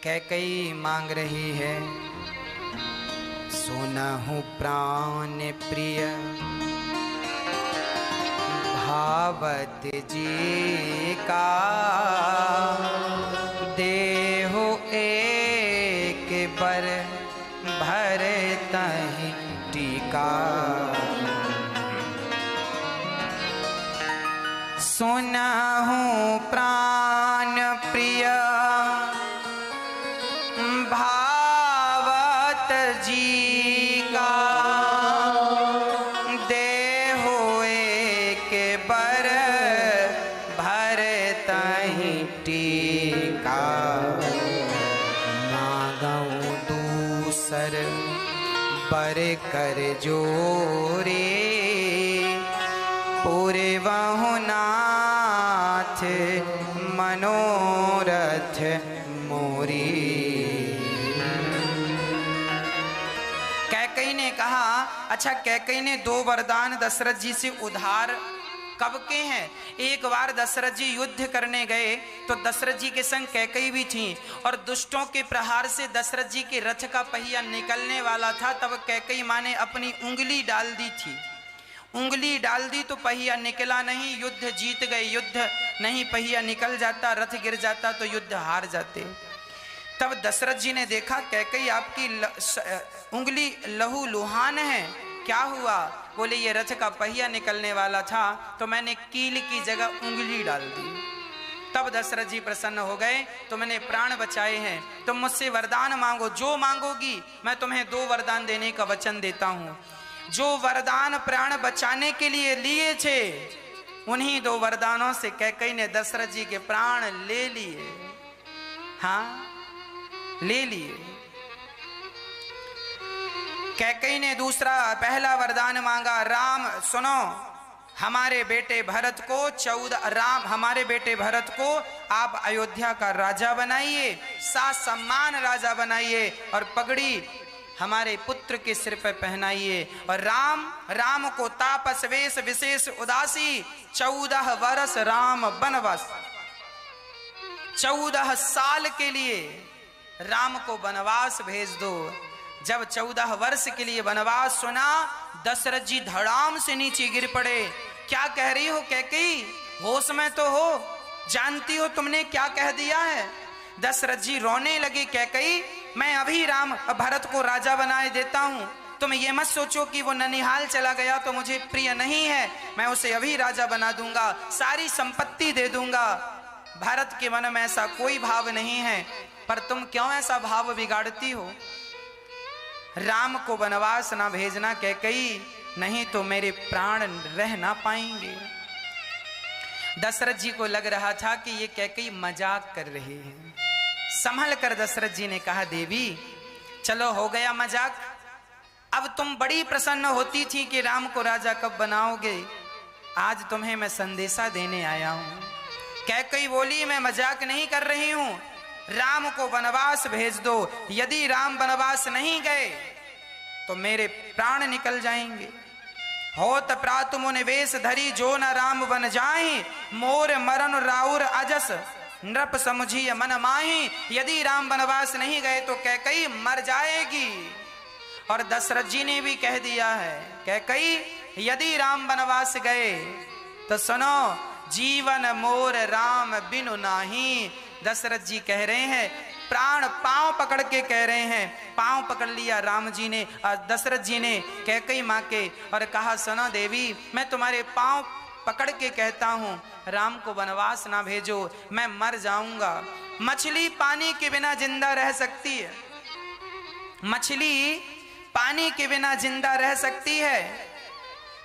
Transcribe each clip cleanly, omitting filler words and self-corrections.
कैकई मांग रही है, सुनहु प्राण प्रिय भावत जी का, देहो एक बर भर तहि टीका। सुनहु प्राण प्रिय भावत जी का, देहो एक बर भर तहि टीका। मांगऊ दूसर बर कर जोरे, पूरे वहु नाथ मनोरथ मोरी। कैकई ने कहा, अच्छा कैकई ने दो वरदान दशरथ जी से उधार कब के हैं? एक बार दशरथ जी युद्ध करने गए तो दशरथ जी के संग कैकई भी थी, और दुष्टों के प्रहार से दशरथ जी के रथ का पहिया निकलने वाला था। तब कैकई माँ ने अपनी उंगली डाल दी थी, उंगली डाल दी तो पहिया निकला नहीं, युद्ध जीत गए। युद्ध नहीं, पहिया निकल जाता, रथ गिर जाता तो युद्ध हार जाते। तब दशरथ जी ने देखा कैकई आपकी उंगली लहू लुहान है, क्या हुआ? बोले ये रथ का पहिया निकलने वाला था तो मैंने कील की जगह उंगली डाल दी। तब दशरथ जी प्रसन्न हो गए, तुमने प्राण बचाए हैं, तुम मुझसे वरदान मांगो, जो मांगोगी मैं तुम्हें 2 वरदान देने का वचन देता हूं। जो वरदान प्राण बचाने के लिए लिए थे, उन्हीं 2 वरदानों से कैकई ने दशरथ जी के प्राण ले लिए। हाँ, ले लिए। कैकई ने दूसरा पहला वरदान मांगा, राम सुनो, हमारे बेटे भरत को आप अयोध्या का राजा बनाइए, सा सम्मान राजा बनाइए, और पगड़ी हमारे पुत्र के सिर पर पहनाइए। और राम को तापस वेश विशेष उदासी, 14 वर्ष राम वनवास, 14 साल के लिए राम को वनवास भेज दो। जब 14 वर्ष के लिए वनवास सुना, दशरथ जी धड़ाम से नीचे गिर पड़े। क्या कह रही हो कैकई? होश में तो हो, जानती हो तुमने क्या कह दिया है? दशरथ जी रोने लगे, कैकई मैं अभी भरत को राजा बनाए देता हूं, तुम ये मत सोचो कि वो ननिहाल चला गया तो मुझे प्रिय नहीं है, मैं उसे अभी राजा बना दूंगा, सारी संपत्ति दे दूंगा। भरत के मन में ऐसा कोई भाव नहीं है, पर तुम क्यों ऐसा भाव बिगाड़ती हो? राम को वनवास ना भेजना कैकई, नहीं तो मेरे प्राण रह ना पाएंगे। दशरथ जी को लग रहा था कि ये कैकई मजाक कर रही है। संभल कर दशरथ जी ने कहा, देवी चलो हो गया मजाक, अब तुम बड़ी प्रसन्न होती थी कि राम को राजा कब बनाओगे, आज तुम्हें मैं संदेशा देने आया हूं। कैकई बोली, मैं मजाक नहीं कर रही हूं, राम को वनवास भेज दो, यदि राम वनवास नहीं गए तो मेरे प्राण निकल जाएंगे। होत प्रातु मुनि वेश धरी, जो न राम बन जाहि, मोर मरण राउर अजस नृप समुझिय मन माहि। यदि राम वनवास नहीं गए तो कैकई मर जाएगी। और दशरथ जी ने भी कह दिया है, कैकई यदि राम वनवास गए तो सुनो, जीवन मोर राम बिनु नाही। दशरथ जी कह रहे हैं, प्राण पांव पकड़ के कह रहे हैं, पांव पकड़ लिया राम जी ने, दशरथ जी ने कैकई माँ के, और कहा सुनो देवी, मैं तुम्हारे पांव पकड़ के कहता हूं, राम को वनवास ना भेजो, मैं मर जाऊंगा। मछली पानी के बिना जिंदा रह सकती है, मछली पानी के बिना जिंदा रह सकती है,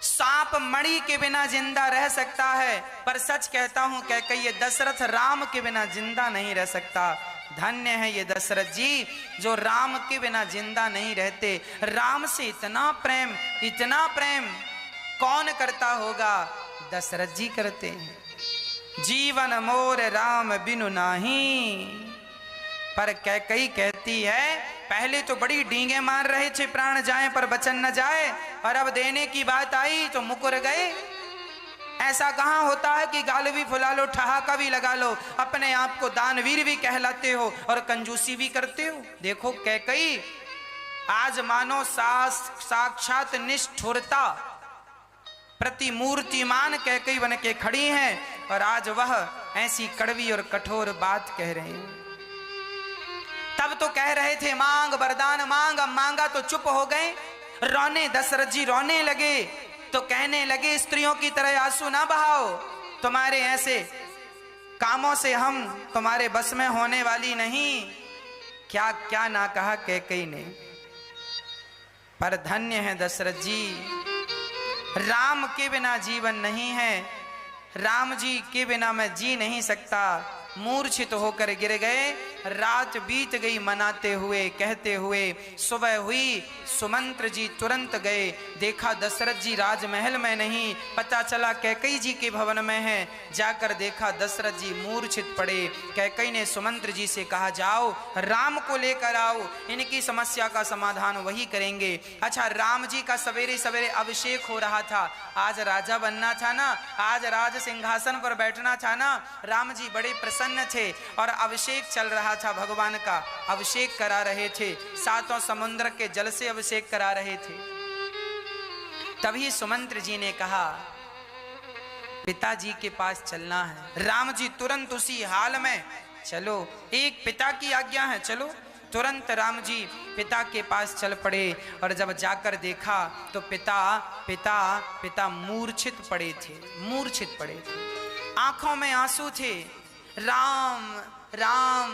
सांप मणि के बिना जिंदा रह सकता है, पर सच कहता हूं कैकई ये दशरथ राम के बिना जिंदा नहीं रह सकता। धन्य है ये दशरथ जी जो राम के बिना जिंदा नहीं रहते। राम से इतना प्रेम कौन करता होगा? दशरथ जी करते हैं। जीवन मोर राम बिनु नाही। पर कैकई कहती है, पहले तो बड़ी डींगे मार रहे थे प्राण जाए पर वचन न जाए, और अब देने की बात आई तो मुकर गए। ऐसा कहाँ होता है कि गाल भी फुला लो, ठहाका भी लगा लो, अपने आप को दानवीर भी कहलाते हो और कंजूसी भी करते हो। देखो कैकई आज मानो साक्षात निष्ठुरता प्रतिमूर्तिमान कैकई बन के खड़ी हैं और आज वह ऐसी कड़वी और कठोर बात कह रहे हैं। तब तो कह रहे थे मांग वरदान मांग, अब मांगा तो चुप हो गए। रोने दशरथ जी रोने लगे तो कहने लगे स्त्रियों की तरह आंसू ना बहाओ, तुम्हारे ऐसे कामों से हम तुम्हारे बस में होने वाली नहीं। क्या क्या ना कहा कैकई ने, पर धन्य है दशरथ जी, राम के बिना जीवन नहीं है, राम जी के बिना मैं जी नहीं सकता। मूर्छित होकर गिर गए। रात बीत गई मनाते हुए कहते हुए। सुबह हुई, सुमंत्र जी तुरंत गए, देखा दशरथ जी राजमहल में नहीं, पता चला कैकई जी के भवन में हैं। जाकर देखा दशरथ जी मूर्छित पड़े। कैकई ने सुमंत्र जी से कहा जाओ राम को लेकर आओ, इनकी समस्या का समाधान वही करेंगे। अच्छा, राम जी का सवेरे सवेरे अभिषेक हो रहा था, आज राजा बनना था ना, आज राज सिंहासन पर बैठना था ना। राम जी बड़े प्रसन्न थे और अभिषेक चल रहा था, भगवान का अभिषेक करा रहे थे, सातों समुद्र के जल से अभिषेक करा रहे थे। तभी सुमंत्र जी ने कहा पिताजी के पास चलना है। राम जी तुरंत उसी हाल में, चलो एक पिता की आज्ञा है, चलो। तुरंत राम जी पिता के पास चल पड़े और जब जाकर देखा तो पिता मूर्छित पड़े थे, मूर्छित पड़े थे, आंखों में आंसू थे। राम राम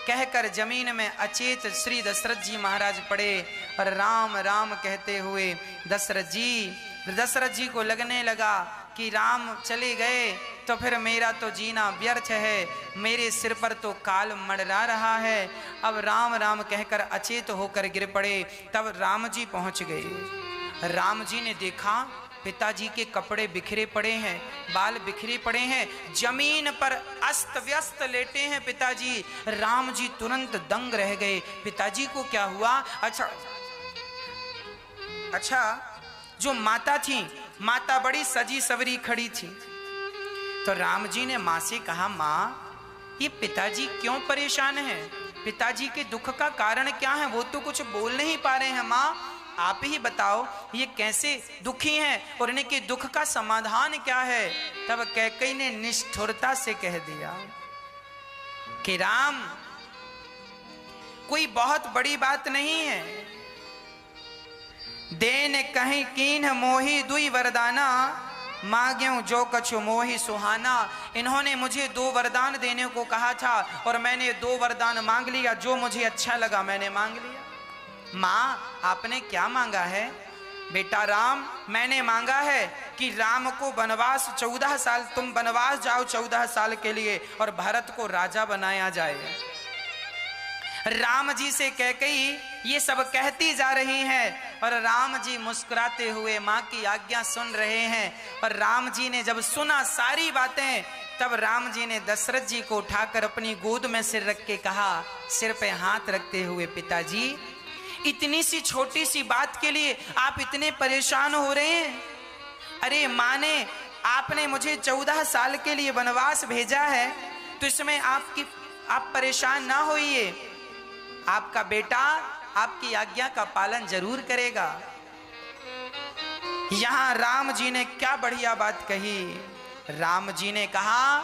कहकर जमीन में अचेत श्री दशरथ जी महाराज पड़े और राम राम कहते हुए दशरथ जी को लगने लगा कि राम चले गए तो फिर मेरा तो जीना व्यर्थ है, मेरे सिर पर तो काल मंडरा रहा है। अब राम राम कहकर अचेत होकर गिर पड़े। तब राम जी पहुंच गए। राम जी ने देखा पिताजी के कपड़े बिखरे पड़े हैं, बाल बिखरे पड़े हैं, जमीन पर अस्त व्यस्त लेटे हैं पिताजी। राम जी तुरंत दंग रह गए, पिताजी को क्या हुआ? अच्छा जो माता थी, माता बड़ी सजी सवरी खड़ी थी। तो राम जी ने माँ से कहा माँ ये पिताजी क्यों परेशान हैं? पिताजी के दुख का कारण क्या है? वो तो कुछ बोल नहीं पा रहे हैं। माँ आप ही बताओ ये कैसे दुखी हैं और इनके दुख का समाधान क्या है? तब कैकई ने निष्ठुरता से कह दिया कि राम कोई बहुत बड़ी बात नहीं है, देन कहीं कीन मोही दुई वरदाना, मांग्यूं जो कछु मोही सुहाना। इन्होंने मुझे 2 वरदान देने को कहा था और मैंने 2 वरदान मांग लिया, जो मुझे अच्छा लगा मैंने मांग लिया। माँ आपने क्या मांगा है? बेटा राम मैंने मांगा है कि राम को वनवास 14 साल, तुम वनवास जाओ 14 साल के लिए और भरत को राजा बनाया जाए। राम जी से कैकई ये सब कहती जा रही हैं और राम जी मुस्कुराते हुए माँ की आज्ञा सुन रहे हैं। और राम जी ने जब सुना सारी बातें, तब राम जी ने दशरथ जी को उठाकर अपनी गोद में सिर रख के कहा, सिर पे हाथ रखते हुए, पिताजी इतनी सी छोटी सी बात के लिए आप इतने परेशान हो रहे हैं? अरे माँ ने आपने मुझे 14 साल के लिए वनवास भेजा है, तो इसमें आप परेशान ना होइए, आपका बेटा आपकी आज्ञा का पालन जरूर करेगा। यहां राम जी ने क्या बढ़िया बात कही। राम जी ने कहा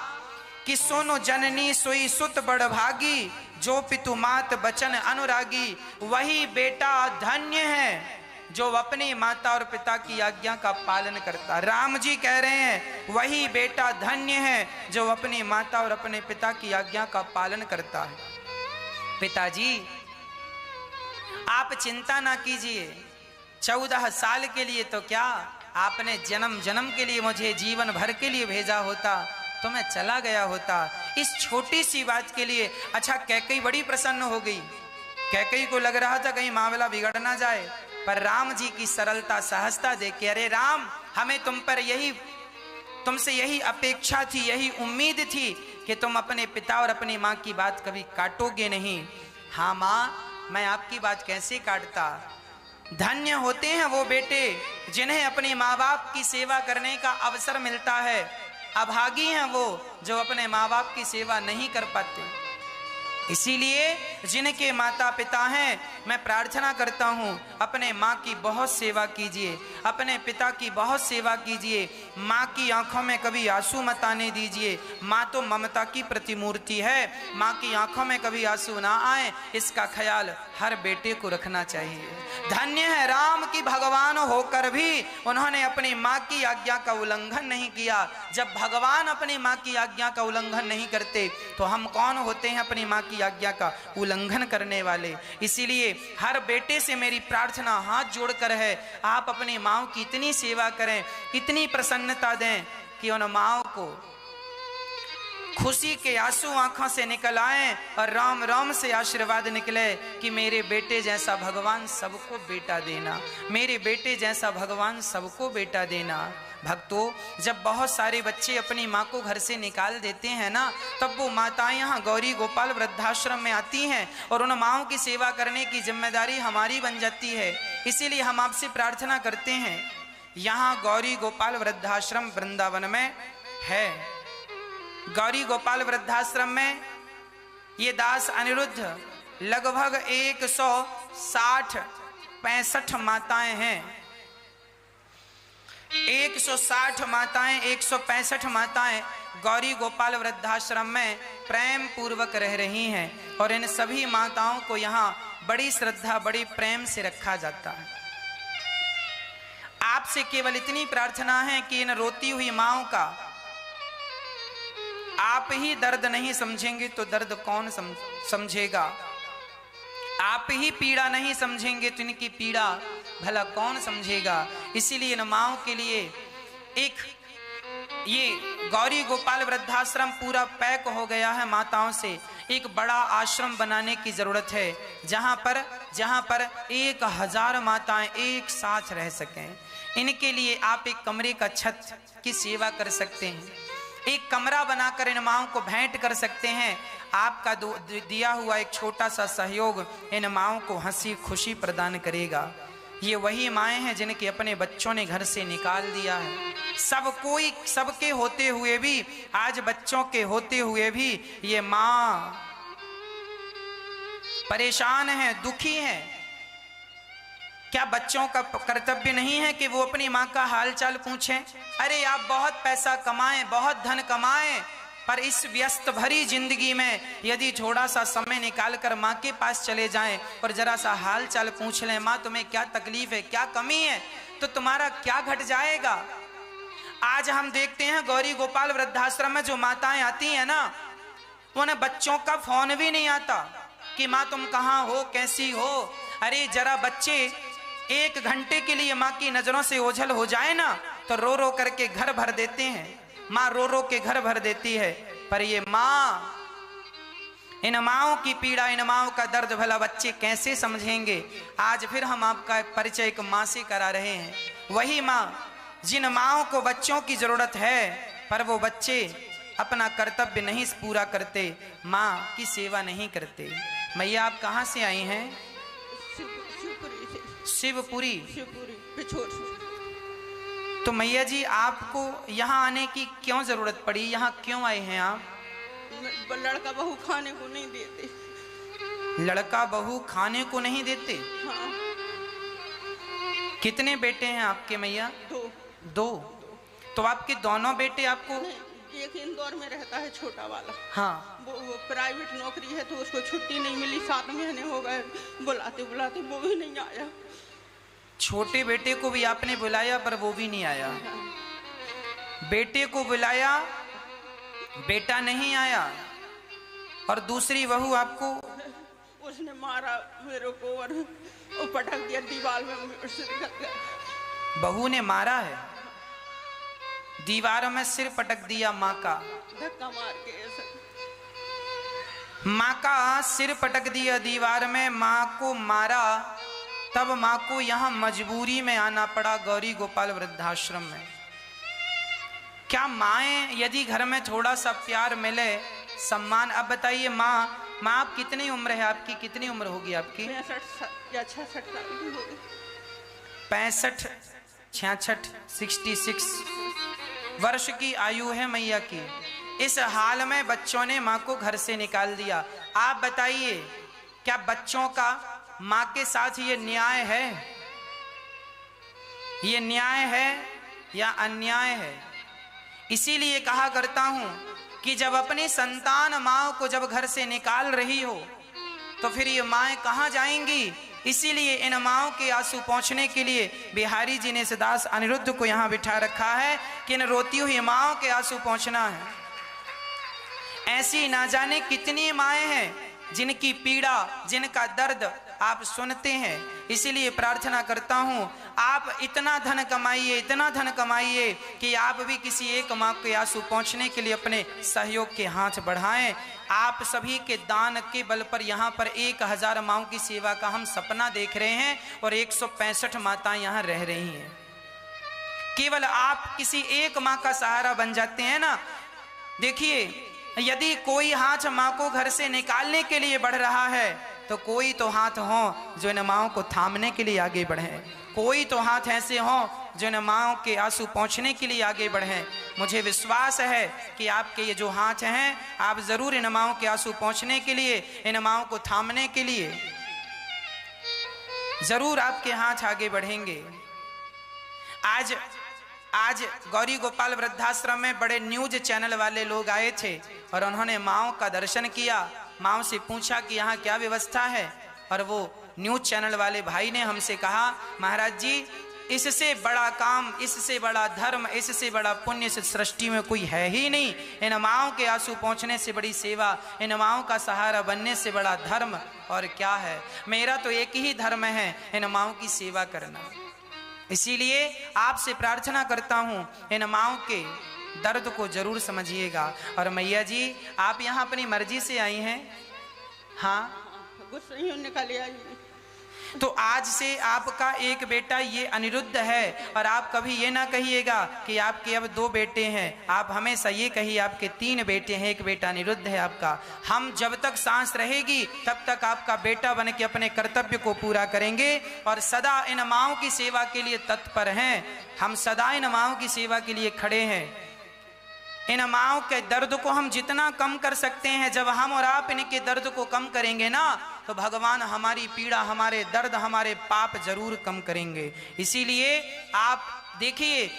कि सोनो जननी सोई सुत बड़ भागी, जो पितु मात बचन अनुरागी। वही बेटा धन्य है जो अपनी माता और पिता की आज्ञा का पालन करता। राम जी कह रहे हैं वही बेटा धन्य है जो अपनी माता और अपने पिता की आज्ञा का पालन करता है। पिताजी आप चिंता ना कीजिए, 14 साल के लिए तो क्या, आपने जन्म जन्म के लिए मुझे जीवन भर के लिए भेजा होता तो मैं चला गया होता, इस छोटी सी बात के लिए। अच्छा कैकई बड़ी प्रसन्न हो गई। कैकई को लग रहा था कहीं मामला बिगड़ ना जाए, पर राम जी की सरलता सहजता देख के, अरे राम हमें तुमसे यही अपेक्षा थी, यही उम्मीद थी कि तुम अपने पिता और अपनी माँ की बात कभी काटोगे नहीं। हाँ माँ मैं आपकी बात कैसे काटता, धन्य होते हैं वो बेटे जिन्हें अपने माँ बाप की सेवा करने का अवसर मिलता है। अभागी हैं वो जो अपने माँ बाप की सेवा नहीं कर पाते। इसीलिए जिनके माता पिता हैं, मैं प्रार्थना करता हूँ अपने माँ की बहुत सेवा कीजिए, अपने पिता की बहुत सेवा कीजिए। माँ की आंखों में कभी आंसू मत आने दीजिए। माँ तो ममता की प्रतिमूर्ति है, माँ की आंखों में कभी आंसू ना आए, इसका ख्याल हर बेटे को रखना चाहिए। धन्य है राम की भगवान होकर भी उन्होंने अपनी माँ की आज्ञा का उल्लंघन नहीं किया। जब भगवान अपनी माँ की आज्ञा का उल्लंघन नहीं करते तो हम कौन होते हैं अपनी माँ की आज्ञा का उल्लंघन करने वाले। इसीलिए हर बेटे से मेरी प्रार्थना हाथ जोड़कर है, आप अपनी माँ की इतनी सेवा करें, इतनी प्रसन्नता दें कि उन माँ को खुशी के आंसू आंखों से निकल आए और राम राम से आशीर्वाद निकले कि मेरे बेटे जैसा भगवान सबको बेटा देना, मेरे बेटे जैसा भगवान सबको बेटा देना। भक्तों, जब बहुत सारे बच्चे अपनी माँ को घर से निकाल देते हैं ना, तब वो माताएं यहाँ गौरी गोपाल वृद्धाश्रम में आती हैं और उन माँओं की सेवा करने की जिम्मेदारी हमारी बन जाती है। इसीलिए हम आपसे प्रार्थना करते हैं, यहाँ गौरी गोपाल वृद्धाश्रम वृंदावन में है। गौरी गोपाल वृद्धाश्रम में ये दास अनिरुद्ध लगभग 160-65 माताएं हैं। 160 माताएं, 165 माताएं गौरी गोपाल वृद्धाश्रम में प्रेम पूर्वक रह रही हैं और इन सभी माताओं को यहाँ बड़ी श्रद्धा, बड़ी प्रेम से रखा जाता है। आपसे केवल इतनी प्रार्थना है कि इन रोती हुई माओं का आप ही दर्द नहीं समझेंगे तो दर्द कौन समझेगा। आप ही पीड़ा नहीं समझेंगे तो इनकी पीड़ा भला कौन समझेगा। इसीलिए इन माओं के लिए एक ये गौरी गोपाल वृद्धाश्रम पूरा पैक हो गया है माताओं से। एक बड़ा आश्रम बनाने की जरूरत है जहां पर 1000 माताएं एक साथ रह सकें। इनके लिए आप एक कमरे का छत की सेवा कर सकते हैं, एक कमरा बनाकर इन माओं को भेंट कर सकते हैं। आपका दिया हुआ एक छोटा सा सहयोग इन माओं को हंसी खुशी प्रदान करेगा। ये वही माएँ हैं जिनके अपने बच्चों ने घर से निकाल दिया है। सबके होते हुए भी, आज बच्चों के होते हुए भी ये माँ परेशान है, दुखी है। क्या बच्चों का कर्तव्य नहीं है कि वो अपनी माँ का हालचाल पूछें? अरे आप बहुत पैसा कमाएं, बहुत धन कमाएं, पर इस व्यस्त भरी जिंदगी में यदि थोड़ा सा समय निकालकर माँ के पास चले जाएं और जरा सा हाल चाल पूछ लें, माँ तुम्हें क्या तकलीफ है, क्या कमी है, तो तुम्हारा क्या घट जाएगा। आज हम देखते हैं गौरी गोपाल वृद्धाश्रम में जो माताएं आती हैं ना, उन्हें बच्चों का फोन भी नहीं आता कि माँ तुम कहाँ हो, कैसी हो। अरे जरा बच्चे 1 घंटे के लिए माँ की नजरों से ओझल हो जाए ना तो रो रो करके घर भर देते हैं। माँ रो रो के घर भर देती है, पर ये माँ, इन माँओं की पीड़ा, इन माँओं का दर्द भला बच्चे कैसे समझेंगे। आज फिर हम आपका परिचय एक माँ से करा रहे हैं। वही माँ जिन माँओं को बच्चों की जरूरत है पर वो बच्चे अपना कर्तव्य नहीं पूरा करते, माँ की सेवा नहीं करते। मैया आप कहाँ से आई हैं? शिवपुरी। तो मैया जी आपको यहाँ आने की क्यों जरूरत पड़ी, यहाँ क्यों आए हैं आप? लड़का बहू खाने को नहीं देते। लड़का बहू खाने को नहीं देते? हाँ। कितने बेटे हैं आपके मैया? 2। तो आपके दोनों बेटे आपको? एक इंदौर में रहता है छोटा वाला। हाँ। वो प्राइवेट नौकरी है तो उसको छुट्टी नहीं मिली, 7 महीने हो गए बुलाते बुलाते, वो भी नहीं आया। छोटे बेटे को भी आपने बुलाया पर वो भी नहीं आया। बेटे को बुलाया, बेटा नहीं आया, और दूसरी बहू आपको? उसने मारा मेरे को और पटक दिया दीवार में। बहू ने मारा है, दीवार में सिर पटक दिया माँ का, धक्का मार के ऐसा। माँ का सिर पटक दिया दीवार में, माँ को मारा। तब माँ को यहाँ मजबूरी में आना पड़ा गौरी गोपाल वृद्धाश्रम में। क्या माएँ यदि घर में थोड़ा सा प्यार मिले, सम्मान। अब बताइए माँ आप कितनी उम्र है आपकी, कितनी उम्र होगी आपकी? 65 या 66 साल की होगी। 65 66 66 वर्ष की आयु है मैया की। इस हाल में बच्चों ने माँ को घर से निकाल दिया। आप बताइए, क्या बच्चों का माँ के साथ ये न्याय है? ये न्याय है या अन्याय है? इसीलिए कहा करता हूं कि जब अपनी संतान माँ को जब घर से निकाल रही हो तो फिर ये माएँ कहाँ जाएंगी? इसीलिए इन माओं के आंसू पहुंचने के लिए बिहारी जी ने दास अनिरुद्ध को यहाँ बिठा रखा है कि इन रोती हुई माओं के आंसू पहुंचना है। ऐसी ना जाने कितनी माएँ हैं जिनकी पीड़ा, जिनका दर्द आप सुनते हैं। इसीलिए प्रार्थना करता हूं, आप इतना धन कमाइए, इतना धन कमाइए कि आप भी किसी एक माँ के आंसू पहुंचने के लिए अपने सहयोग के हाथ बढ़ाएं। आप सभी के दान के बल पर यहाँ पर 1000 माँओं की सेवा का हम सपना देख रहे हैं और 165 माताएं यहाँ रह रही हैं। केवल आप किसी एक माँ का सहारा बन जाते हैं ना। देखिए, यदि कोई हाथ माँ को घर से निकालने के लिए बढ़ रहा है तो कोई तो हाथ हो जो इन माँओं को थामने के लिए आगे बढ़े। कोई तो हाथ ऐसे हो जो इन माँओं के आंसू पहुँचने के लिए आगे बढ़े। मुझे विश्वास है कि आपके ये जो हाथ हैं, आप जरूर इन माँओं के आंसू पहुँचने के लिए, इन माँओं को थामने के लिए जरूर आपके हाथ आगे बढ़ेंगे। आज गौरी गोपाल वृद्धाश्रम में बड़े न्यूज चैनल वाले लोग आए थे और उन्होंने माँओं का दर्शन किया। माँओं से पूछा कि यहाँ क्या व्यवस्था है, और वो न्यूज चैनल वाले भाई ने हमसे कहा, महाराज जी, इससे बड़ा काम, इससे बड़ा धर्म, इससे बड़ा पुण्य इस सृष्टि में कोई है ही नहीं। इन माँओं के आंसू पहुँचने से बड़ी सेवा, इन माँओं का सहारा बनने से बड़ा धर्म और क्या है। मेरा तो एक ही धर्म है, इन माँओं की सेवा करना। इसीलिए आपसे प्रार्थना करता हूँ, इन माँओं के दर्द को जरूर समझिएगा। और मैया जी, आप यहाँ अपनी मर्जी से आई हैं? हाँ, गुस्सा निकाले आई। तो आज से आपका एक बेटा ये अनिरुद्ध है, और आप कभी ये ना कहिएगा कि आपके अब 2 बेटे हैं। आप हमेशा ये कहिए आपके 3 बेटे हैं, एक बेटा अनिरुद्ध है आपका। हम जब तक सांस रहेगी तब तक आपका बेटा बन के अपने कर्तव्य को पूरा करेंगे और सदा इन माँओं की सेवा के लिए तत्पर हैं। हम सदा इन माँओं की सेवा के लिए खड़े हैं। इन माँओं के दर्द को हम जितना कम कर सकते हैं, जब हम और आप इनके दर्द को कम करेंगे ना, तो भगवान हमारी पीड़ा, हमारे दर्द, हमारे पाप जरूर कम करेंगे। इसीलिए आप देखिए,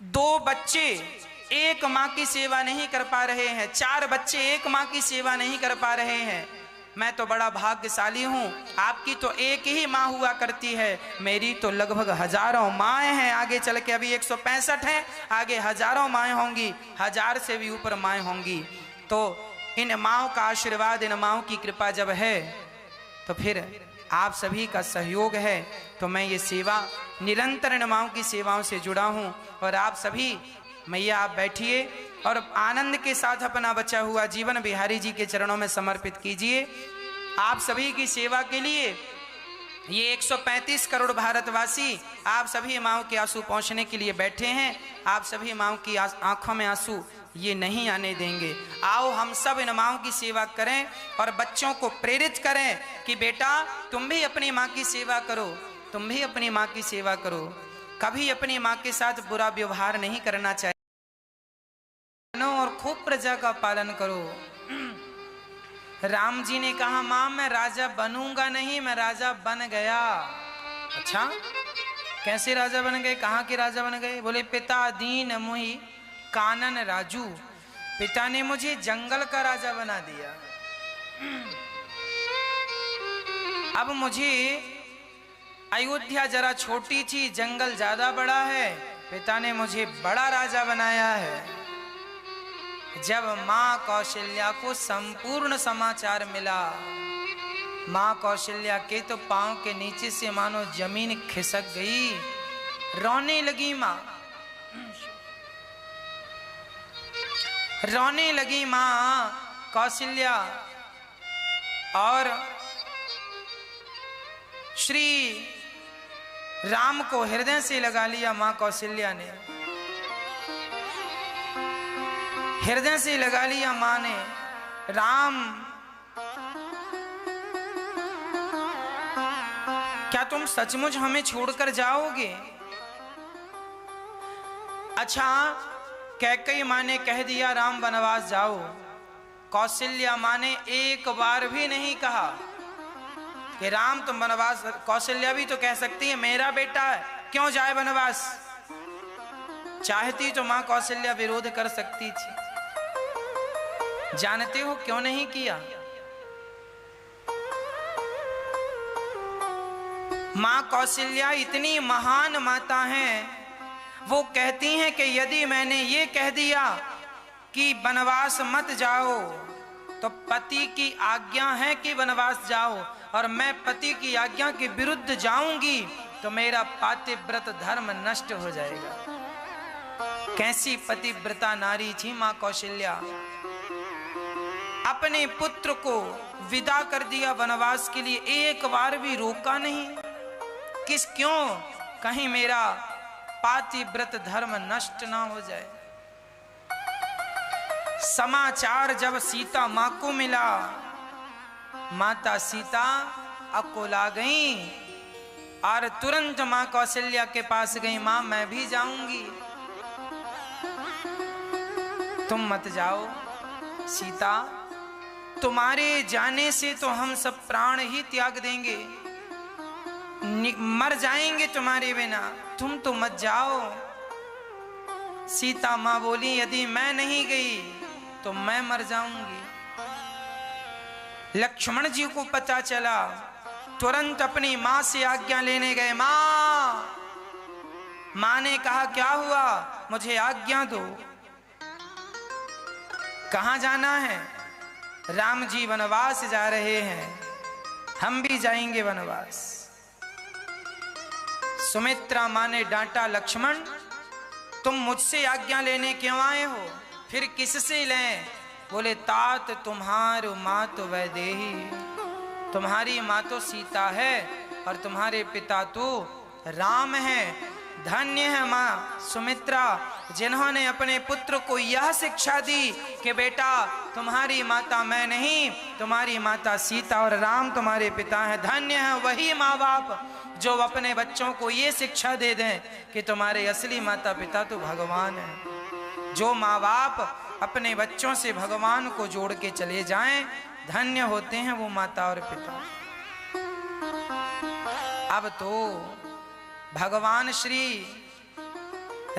2 बच्चे एक माँ की सेवा नहीं कर पा रहे हैं, 4 बच्चे एक माँ की सेवा नहीं कर पा रहे हैं। मैं तो बड़ा भाग्यशाली हूँ। आपकी तो एक ही माँ हुआ करती है, मेरी तो लगभग हजारों माएँ हैं। आगे चल के अभी 165 हैं, आगे हजारों माएँ होंगी, 1000 से भी ऊपर माएँ होंगी। तो इन माँओं का आशीर्वाद, इन माँओं की कृपा जब है तो फिर आप सभी का सहयोग है। तो मैं ये सेवा निरंतर इन माँओं की सेवाओं से जुड़ा हूँ। और आप सभी, मैया आप बैठिए और आनंद के साथ अपना बचा हुआ जीवन बिहारी जी के चरणों में समर्पित कीजिए। आप सभी की सेवा के लिए ये 135 करोड़ भारतवासी आप सभी माँओं के आंसू पहुँचने के लिए बैठे हैं। आप सभी माँओं की आंखों में आंसू ये नहीं आने देंगे। आओ हम सब इन माँओं की सेवा करें और बच्चों को प्रेरित करें कि बेटा तुम भी अपनी माँ की सेवा करो, तुम भी अपनी माँ की सेवा करो। कभी अपनी माँ के साथ बुरा व्यवहार नहीं करना चाहिए और खूब प्रजा का पालन करो। राम जी ने कहा, माँ मैं राजा बनूंगा नहीं, मैं राजा बन गया। अच्छा, कैसे राजा बन गए? कहाँ के राजा बन गए? बोले, पिता दीन मुहि कानन राजू, पिता ने मुझे जंगल का राजा बना दिया। अब मुझे अयोध्या जरा छोटी थी, जंगल ज्यादा बड़ा है, पिता ने मुझे बड़ा राजा बनाया है। जब माँ कौशल्या को संपूर्ण समाचार मिला, माँ कौशल्या के तो पांव के नीचे से मानो जमीन खिसक गई। रोने लगी माँ, रोने लगी माँ कौशल्या। और श्री राम को हृदय से लगा लिया माँ कौशल्या ने, हृदय से लगा लिया माँ ने। राम क्या तुम सचमुच हमें छोड़कर जाओगे? अच्छा, कैकेयी माँ ने कह दिया राम वनवास जाओ, कौशल्या माँ ने एक बार भी नहीं कहा कि राम तुम वनवास। कौशल्या भी तो कह सकती है मेरा बेटा है, क्यों जाए वनवास। चाहती तो माँ कौशल्या विरोध कर सकती थी। जानते हो क्यों नहीं किया? माँ कौशल्या इतनी महान माता हैं, वो कहती हैं कि यदि मैंने ये कह दिया कि वनवास मत जाओ तो पति की आज्ञा है कि वनवास जाओ, और मैं पति की आज्ञा के विरुद्ध जाऊंगी तो मेरा पातिव्रत धर्म नष्ट हो जाएगा। कैसी पतिव्रता नारी थी माँ कौशल्या। अपने पुत्र को विदा कर दिया वनवास के लिए, एक बार भी रोका नहीं। क्यों? कहीं मेरा पातिव्रत धर्म नष्ट ना हो जाए। समाचार जब सीता मां को मिला, माता सीता अकोला गई और तुरंत मां कौशल्या के पास गई। मां मैं भी जाऊंगी, तुम मत जाओ सीता, तुम्हारे जाने से तो हम सब प्राण ही त्याग देंगे, मर जाएंगे तुम्हारे बिना, तुम तो मत जाओ। सीता मां बोली यदि मैं नहीं गई तो मैं मर जाऊंगी। लक्ष्मण जी को पता चला, तुरंत अपनी मां से आज्ञा लेने गए। मां ने कहा क्या हुआ, मुझे आज्ञा दो। कहां जाना है? राम जी वनवास जा रहे हैं, हम भी जाएंगे वनवास। सुमित्रा मां ने डांटा, लक्ष्मण तुम मुझसे आज्ञा लेने क्यों आए हो? फिर किससे लें? बोले तात तुम्हारो माँ तो वैदेही, तुम्हारी माँ तो सीता है और तुम्हारे पिता तो राम है। धन्य है माँ सुमित्रा जिन्होंने अपने पुत्र को यह शिक्षा दी कि बेटा तुम्हारी माता मैं नहीं, तुम्हारी माता सीता और राम तुम्हारे पिता हैं। धन्य है वही माँ बाप जो अपने बच्चों को ये शिक्षा दे दें कि तुम्हारे असली माता पिता तो भगवान हैं। जो माँ बाप अपने बच्चों से भगवान को जोड़ के चले जाएं, धन्य होते हैं वो माता और पिता। अब तो भगवान श्री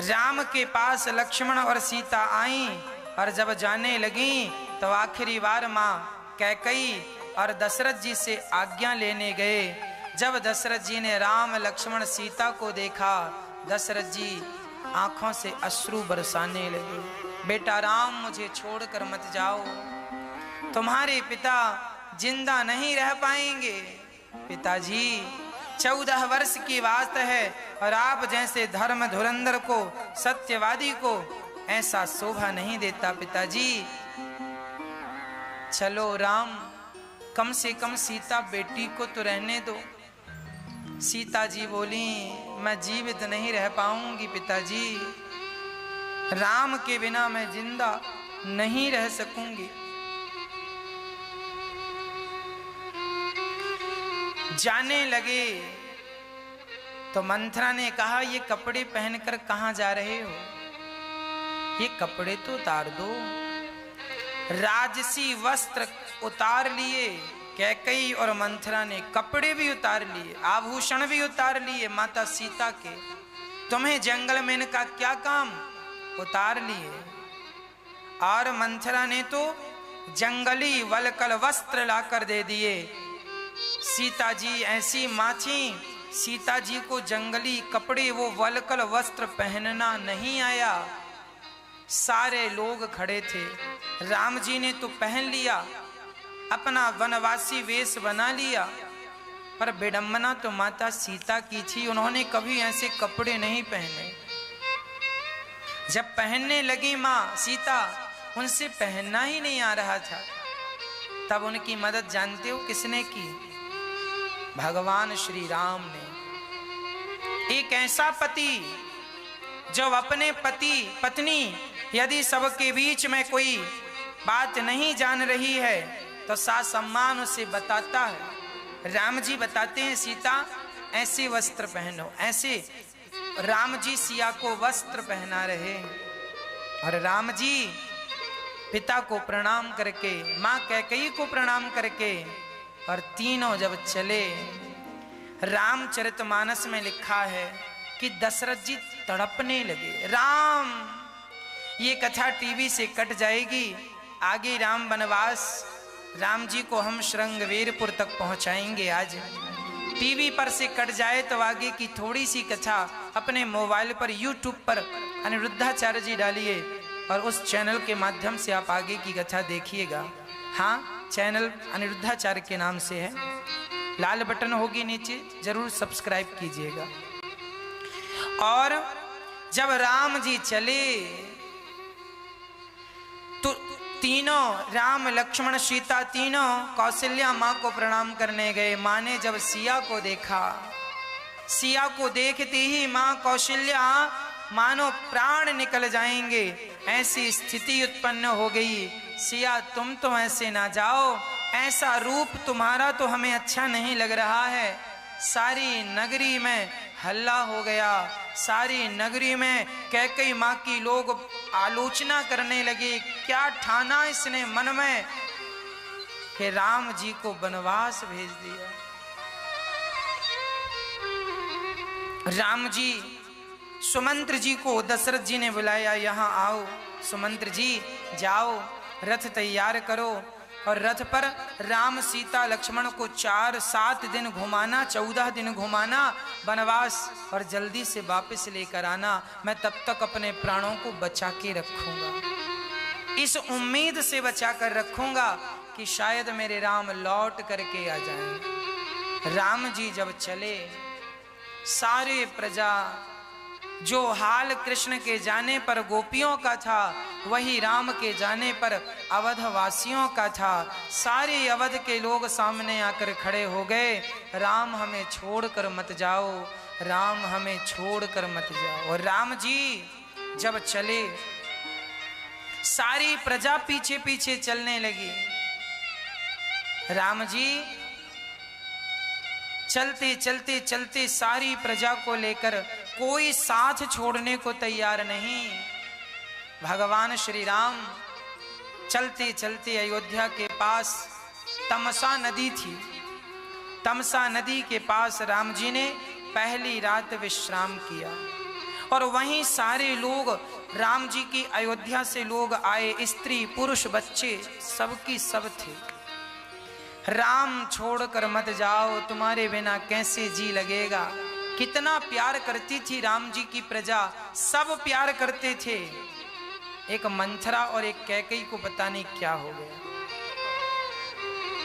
राम के पास लक्ष्मण और सीता आई और जब जाने लगी तो आखिरी बार माँ कैकेयी और दशरथ जी से आज्ञा लेने गए। जब दशरथ जी ने राम लक्ष्मण सीता को देखा, दशरथ जी आंखों से अश्रु बरसाने लगे। बेटा राम मुझे छोड़कर मत जाओ, तुम्हारे पिता जिंदा नहीं रह पाएंगे। पिताजी 14 वर्ष की बात है और आप जैसे धर्म धुरंधर को, सत्यवादी को ऐसा शोभा नहीं देता। पिताजी चलो राम, कम से कम सीता बेटी को तो रहने दो। सीता जी बोली मैं जीवित नहीं रह पाऊंगी पिताजी, राम के बिना मैं जिंदा नहीं रह सकूंगी। जाने लगे तो मंथरा ने कहा ये कपड़े पहनकर कहां जा रहे हो? ये कपड़े तो उतार दो। राजसी वस्त्र उतार लिए कैकेयी और मंथरा ने, कपड़े भी उतार लिए, आभूषण भी उतार लिए माता सीता के। तुम्हें जंगल में इनका क्या काम? उतार लिए। और मंथरा ने तो जंगली वलकल वस्त्र लाकर दे दिए। सीता जी ऐसी माँ थी, सीता जी को जंगली कपड़े वो वलकल वस्त्र पहनना नहीं आया। सारे लोग खड़े थे, राम जी ने तो पहन लिया, अपना वनवासी वेश बना लिया, पर विडंबना तो माता सीता की थी, उन्होंने कभी ऐसे कपड़े नहीं पहने। जब पहनने लगी माँ सीता, उनसे पहनना ही नहीं आ रहा था। तब उनकी मदद जानते हो किसने की? भगवान श्री राम ने। एक ऐसा पति जो अपने पति पत्नी यदि सबके बीच में कोई बात नहीं जान रही है तो सासम्मान उसे बताता है। राम जी बताते हैं सीता ऐसे वस्त्र पहनो, ऐसे राम जी सिया को वस्त्र पहना रहे। और राम जी पिता को प्रणाम करके, माँ कैकेयी को प्रणाम करके, और तीनों जब चले, रामचरितमानस में लिखा है कि दशरथ जी तड़पने लगे। राम, ये कथा टीवी से कट जाएगी, आगे राम वनवास, राम जी को हम श्रृंगवेरपुर तक पहुंचाएंगे। आज टीवी पर से कट जाए तो आगे की थोड़ी सी कथा अपने मोबाइल पर, यूट्यूब पर अनिरुद्धाचार्य जी डालिए और उस चैनल के माध्यम से आप आगे की कथा देखिएगा। हाँ, चैनल अनिरुद्धाचार्य के नाम से है, लाल बटन होगी नीचे, जरूर सब्सक्राइब कीजिएगा। और जब राम जी चले तो तीनों, राम लक्ष्मण सीता तीनों कौशल्या माँ को प्रणाम करने गए। माँ ने जब सिया को देखा, सिया को देखते ही माँ कौशल्या मानो प्राण निकल जाएंगे, ऐसी स्थिति उत्पन्न हो गई। सिया, तुम तो ऐसे ना जाओ, ऐसा रूप तुम्हारा तो हमें अच्छा नहीं लग रहा है। सारी नगरी में हल्ला हो गया, सारी नगरी में कैकेयी माँ की लोग आलोचना करने लगे। क्या ठाना इसने मन में कि राम जी को वनवास भेज दिया। राम जी, सुमंत्र जी को दशरथ जी ने बुलाया, यहाँ आओ सुमंत्र जी, जाओ रथ तैयार करो, और रथ पर राम सीता लक्ष्मण को 4-7 दिन घुमाना, 14 दिन घुमाना वनवास, और जल्दी से वापस लेकर आना। मैं तब तक अपने प्राणों को बचा के रखूंगा, इस उम्मीद से बचा कर रखूंगा कि शायद मेरे राम लौट करके आ जाएं। राम जी जब चले, सारे प्रजा, जो हाल कृष्ण के जाने पर गोपियों का था, वही राम के जाने पर अवधवासियों का था। सारे अवध के लोग सामने आकर खड़े हो गए, राम हमें छोड़कर मत जाओ, राम हमें छोड़कर मत जाओ। और राम जी जब चले, सारी प्रजा पीछे पीछे चलने लगी। राम जी चलते चलते चलते सारी प्रजा को लेकर, कोई साथ छोड़ने को तैयार नहीं। भगवान श्री राम चलते चलते अयोध्या के पास तमसा नदी थी, तमसा नदी के पास राम जी ने पहली रात विश्राम किया। और वहीं सारे लोग, राम जी की अयोध्या से लोग आए, स्त्री पुरुष बच्चे सबकी सब थे। राम छोड़कर मत जाओ, तुम्हारे बिना कैसे जी लगेगा। कितना प्यार करती थी राम जी की प्रजा, सब प्यार करते थे। एक मंथरा और एक कैकेयी को पता नहीं क्या हो गया,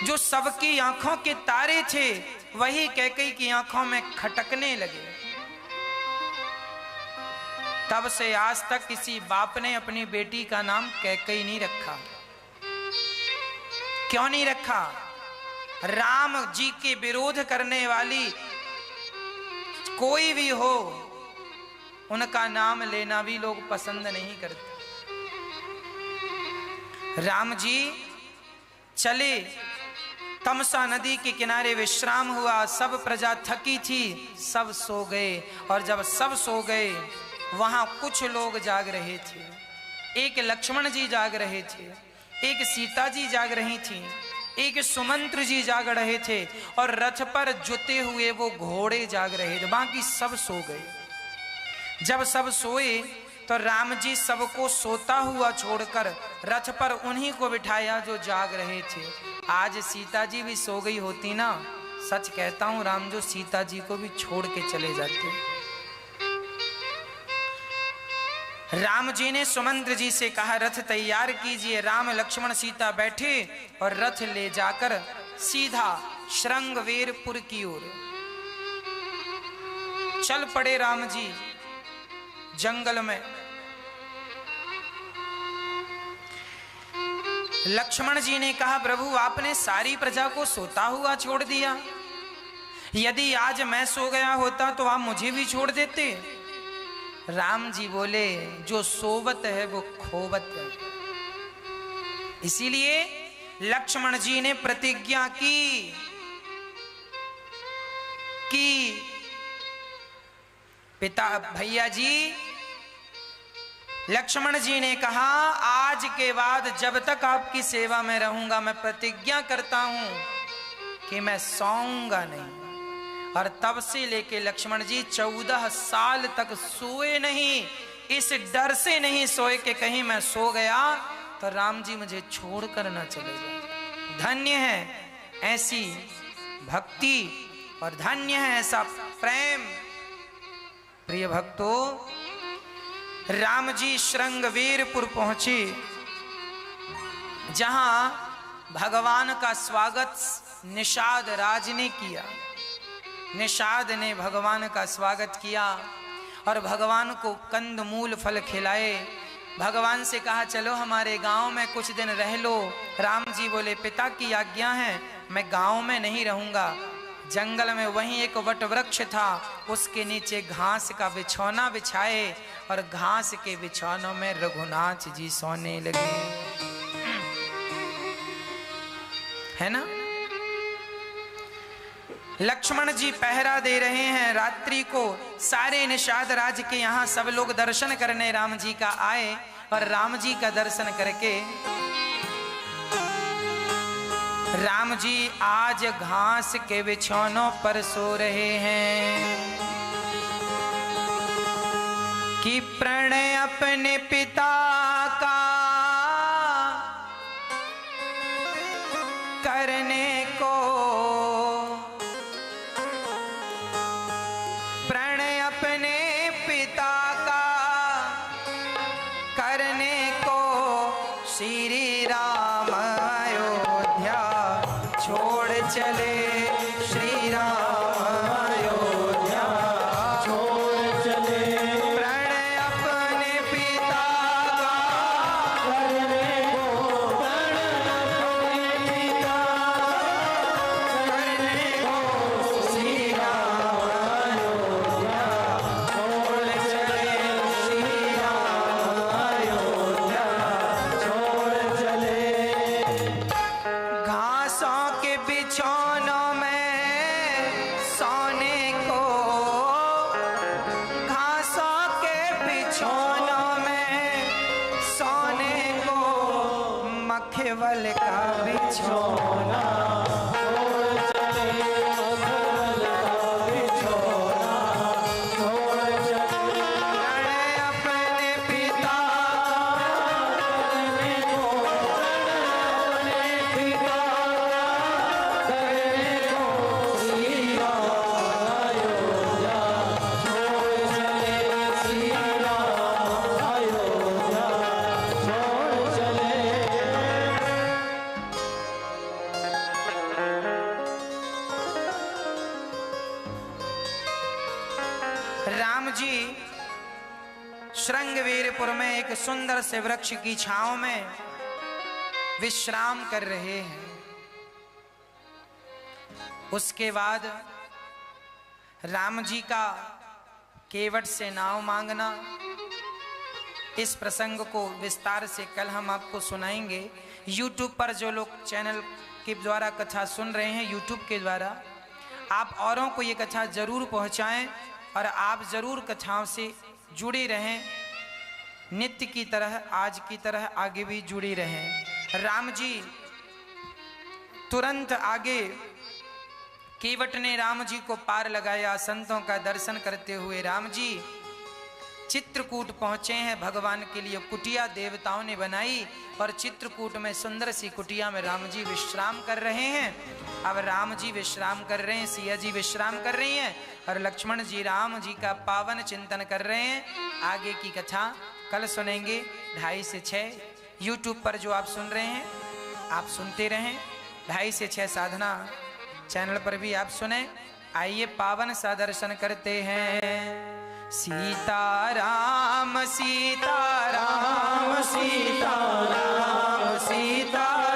जो सबकी आंखों के तारे थे वही कैकेयी की आंखों में खटकने लगे। तब से आज तक किसी बाप ने अपनी बेटी का नाम कैकेयी नहीं रखा। क्यों नहीं रखा? राम जी के विरोध करने वाली कोई भी हो, उनका नाम लेना भी लोग पसंद नहीं करते। राम जी चले, तमसा नदी के किनारे विश्राम हुआ, सब प्रजा थकी थी, सब सो गए। और जब सब सो गए, वहां कुछ लोग जाग रहे थे। एक लक्ष्मण जी जाग रहे थे, एक सीता जी जाग रही थी, एक सुमंत्र जी जाग रहे थे, और रथ पर जुते हुए वो घोड़े जाग रहे थे। बाकी सब सो गए। जब सब सोए तो राम जी सबको सोता हुआ छोड़कर रथ पर उन्हीं को बिठाया जो जाग रहे थे। आज सीता जी भी सो गई होती ना, सच कहता हूं, राम जो सीता जी को भी छोड़ के चले जाते। राम जी ने सुमंत्र जी से कहा, रथ तैयार कीजिए। राम लक्ष्मण सीता बैठे और रथ ले जाकर सीधा श्रृंगवेरपुर की ओर चल पड़े। राम जी जंगल में, लक्ष्मण जी ने कहा, प्रभु आपने सारी प्रजा को सोता हुआ छोड़ दिया, यदि आज मैं सो गया होता तो आप मुझे भी छोड़ देते। राम जी बोले, जो सोवत है वो खोवत है। इसीलिए लक्ष्मण जी ने प्रतिज्ञा की कि पिता भैया जी लक्ष्मण जी ने कहा, आज के बाद जब तक आपकी सेवा में रहूंगा मैं प्रतिज्ञा करता हूं कि मैं सोऊंगा नहीं। और तब से लेके लक्ष्मण जी 14 साल तक सोए नहीं, इस डर से नहीं सोए कि कहीं मैं सो गया तो राम जी मुझे छोड़कर न चले जाए। धन्य है ऐसी भक्ति और धन्य है ऐसा प्रेम। प्रिय भक्तों, राम जी श्रृंगवीरपुर पहुंचे, जहां भगवान का स्वागत निषाद राज ने किया। निषाद ने भगवान का स्वागत किया और भगवान को कंद मूल फल खिलाए। भगवान से कहा चलो हमारे गांव में कुछ दिन रह लो। राम जी बोले पिता की आज्ञा है, मैं गांव में नहीं रहूंगा। जंगल में वहीं एक वट वृक्ष था, उसके नीचे घास का बिछौना बिछाए और घास के बिछौनों में रघुनाथ जी सोने लगे। है ना? लक्ष्मण जी पहरा दे रहे हैं रात्रि को। सारे निषाद राज के यहाँ सब लोग दर्शन करने राम जी का आए और राम जी का दर्शन करके राम जी आज घास के बिछौनों पर सो रहे हैं कि प्रणय अपने पिता का करने को, प्रणय अपने पिता का करने को श्री राम अयोध्या छोड़ चले। श्री राम अयोध्या छोड़ चले। प्रणय अपने पिता का करने को, प्रणय अपने पिता करने को श्री राम अयोध्या छोड़ चले। श्री राम अयोध्या छोड़ चले। घासों के बिछौनों में सोने को, घासों के बिछौनों में सोने को, मखमल का बिछौना छोड़ चले। मखमल का बिछौना छोड़ चले। प्रणय अपने पिता करने को, प्रणय अपने पिता करने को श्री राम अयोध्या छोड़ चले। श्री राम अयोध्या छोड़ चले। राम जी श्रृंगवीरपुर में एक सुंदर से वृक्ष की छांव में विश्राम कर रहे हैं। उसके बाद राम जी का केवट से नाव मांगना, इस प्रसंग को विस्तार से कल हम आपको सुनाएंगे। YouTube पर जो लोग चैनल के द्वारा कथा सुन रहे हैं, YouTube के द्वारा, आप औरों को ये कथा जरूर पहुंचाएं और आप जरूर कथाओं से जुड़े रहें। नित्य की तरह, आज की तरह आगे भी जुड़े रहें। राम जी तुरंत आगे केवट ने राम जी को पार लगाया। संतों का दर्शन करते हुए राम जी चित्रकूट पहुंचे हैं। भगवान के लिए कुटिया देवताओं ने बनाई और चित्रकूट में सुंदर सी कुटिया में राम जी विश्राम कर रहे हैं। अब राम जी विश्राम कर रहे हैं, सिया जी विश्राम कर रही हैं और लक्ष्मण जी राम जी का पावन चिंतन कर रहे हैं। आगे की कथा कल सुनेंगे 2:30 से 6। YouTube पर जो आप सुन रहे हैं आप सुनते रहें। 2:30 से 6 साधना चैनल पर भी आप सुने। आइए पावन सा दर्शन करते हैं। सीताराम सीताराम सीताराम सीताराम।